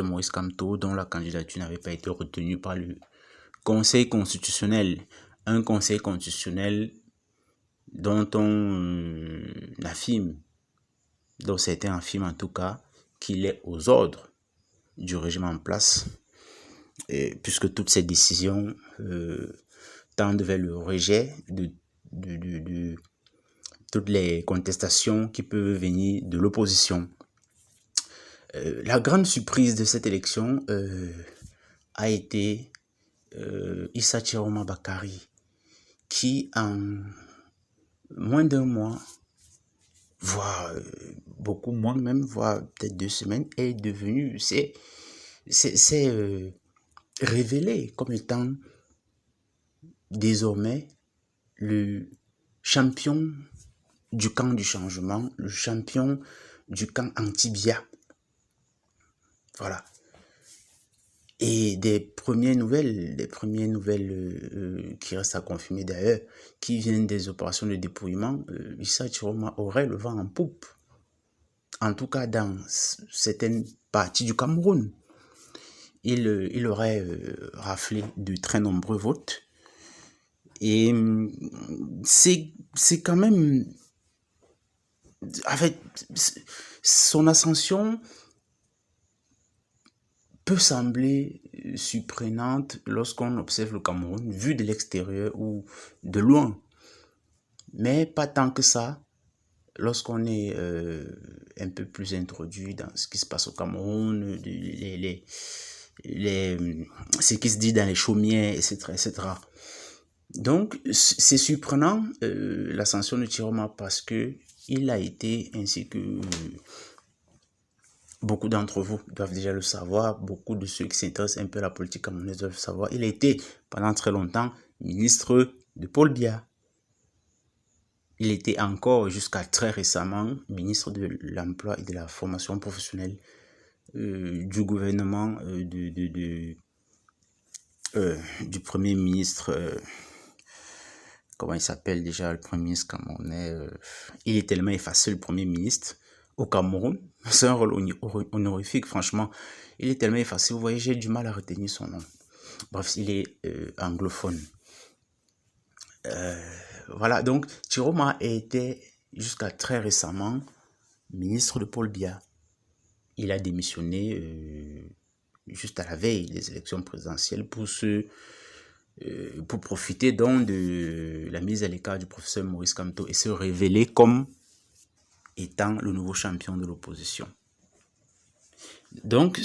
Maurice Kamto, dont la candidature n'avait pas été retenue par le Conseil constitutionnel. Un Conseil constitutionnel dont on affirme, dont certains affirment en tout cas, qu'il est aux ordres du régime en place, puisque toutes ces décisions tendent vers le rejet de toutes les contestations qui peuvent venir de l'opposition. La grande surprise de cette élection a été Issa Chiroma Bakari, qui en moins d'un mois, voire beaucoup moins même, voire peut-être 2 semaines, est devenu, s'est révélé comme étant désormais le champion du camp du changement, le champion du camp anti-Biya. Voilà. Et des premières nouvelles qui restent à confirmer d'ailleurs, qui viennent des opérations de dépouillement, Issa Chiroma aurait le vent en poupe. En tout cas, dans certaines parties du Cameroun, il aurait raflé de très nombreux votes. Et c'est quand même... En fait, son ascension peut sembler surprenante lorsqu'on observe le Cameroun, vu de l'extérieur ou de loin. Mais pas tant que ça, lorsqu'on est un peu plus introduit dans ce qui se passe au Cameroun, ce qui se dit dans les chaumières, etc. etc. Donc, c'est surprenant l'ascension de Chiroma parce que il a été, ainsi que beaucoup d'entre vous doivent déjà le savoir, beaucoup de ceux qui s'intéressent un peu à la politique camerounaise doivent le savoir, il a été pendant très longtemps ministre de Paul Biya. Il était encore jusqu'à très récemment ministre de l'Emploi et de la Formation professionnelle du gouvernement du Premier ministre... comment il s'appelle déjà le Premier ministre camerounais? Il est tellement effacé, le Premier ministre au Cameroun. C'est un rôle honorifique, franchement. Il est tellement effacé, vous voyez, j'ai du mal à retenir son nom. Bref, il est anglophone. Voilà, donc Chiroma était jusqu'à très récemment ministre de Paul Biya. Il a démissionné juste à la veille des élections présidentielles pour profiter donc de la mise à l'écart du professeur Maurice Kamto et se révéler comme étant le nouveau champion de l'opposition. Donc,